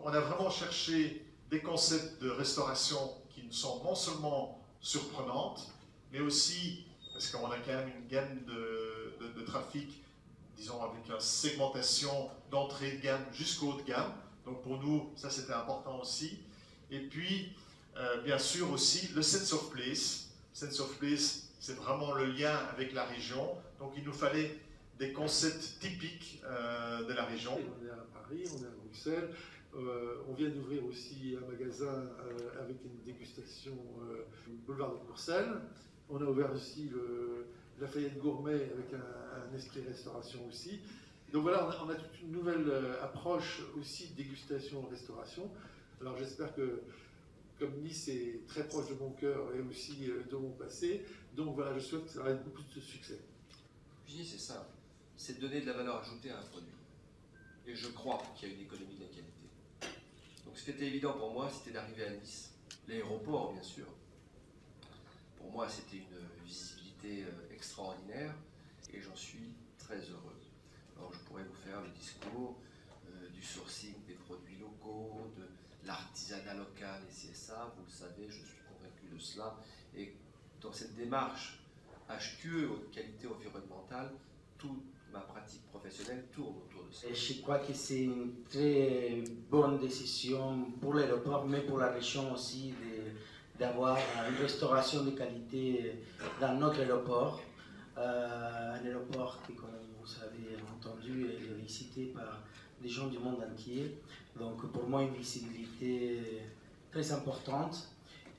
on a vraiment cherché des concepts de restauration qui sont non seulement surprenantes, mais aussi, parce qu'on a quand même une gamme de trafic, disons avec une segmentation d'entrée de gamme jusqu'au haut de gamme. Donc pour nous, ça c'était important aussi. Et puis, bien sûr aussi, le sense of place. Sense of place, c'est vraiment le lien avec la région. Donc il nous fallait des concepts typiques de la région. On est à Paris, on est à Bruxelles. On vient d'ouvrir aussi un magasin avec une dégustation boulevard de Courcelles. On a ouvert aussi le Lafayette Gourmet avec un esprit restauration aussi. Donc voilà, on a toute une nouvelle approche aussi de dégustation-restauration. Alors j'espère que, comme Nice est très proche de mon cœur et aussi de mon passé, donc voilà, je souhaite que ça ait beaucoup de succès. Je dis c'est simple, c'est de donner de la valeur ajoutée à un produit. Et je crois qu'il y a une économie de la qualité. Donc ce qui était évident pour moi, c'était d'arriver à Nice. L'aéroport, bien sûr. Pour moi, c'était une visibilité extraordinaire et j'en suis très heureux. Alors je pourrais vous faire le discours du sourcing des produits locaux, de l'artisanat local et CSA, vous le savez, je suis convaincu de cela. Et dans cette démarche HQE, qualité environnementale, toute ma pratique professionnelle tourne autour de ça. Je crois que c'est une très bonne décision pour l'aéroport, mais pour la région aussi, d'avoir une restauration de qualité dans notre aéroport. Un aéroport qui, comme vous avez entendu, est visité par des gens du monde entier. Donc pour moi, une visibilité très importante.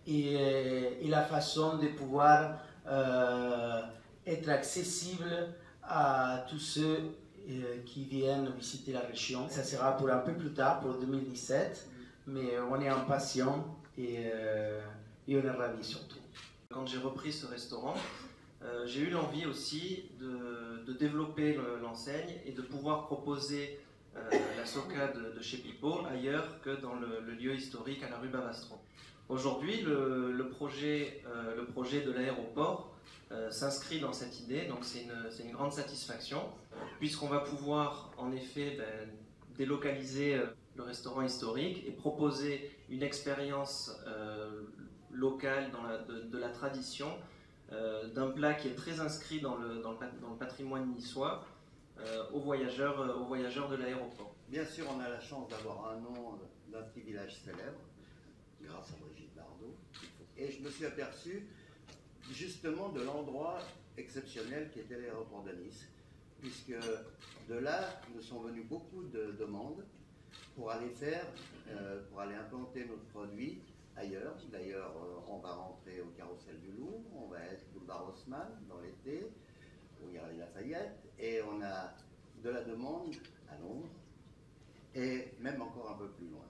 Et la façon de pouvoir être accessible à tous ceux qui viennent visiter la région. Ça sera pour un peu plus tard, pour 2017, mais on est impatient et on est ravis surtout. Quand j'ai repris ce restaurant, j'ai eu l'envie aussi de développer l'enseigne et de pouvoir proposer la Soca de chez Pipo ailleurs que dans le lieu historique à la rue Bavastron. Aujourd'hui, le projet de l'aéroport s'inscrit dans cette idée, donc c'est une grande satisfaction, puisqu'on va pouvoir en effet délocaliser le restaurant historique et proposer une expérience locale de la tradition, d'un plat qui est très inscrit dans le patrimoine niçois, aux voyageurs de l'aéroport. Bien sûr, on a la chance d'avoir un nom d'un petit village célèbre, grâce à Brigitte Bardot, et je me suis aperçu justement de l'endroit exceptionnel qui était l'aéroport de Nice, puisque de là nous sont venues beaucoup de demandes pour aller implanter notre produit ailleurs. D'ailleurs, on va rentrer au Carrousel du Louvre, on va être boulevard Haussmann dans l'été, où il y a les Lafayette, et on a de la demande à Londres, et même encore un peu plus loin.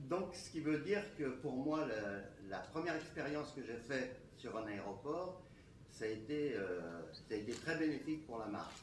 Donc, ce qui veut dire que pour moi, la première expérience que j'ai faite sur un aéroport, ça a été très bénéfique pour la marque.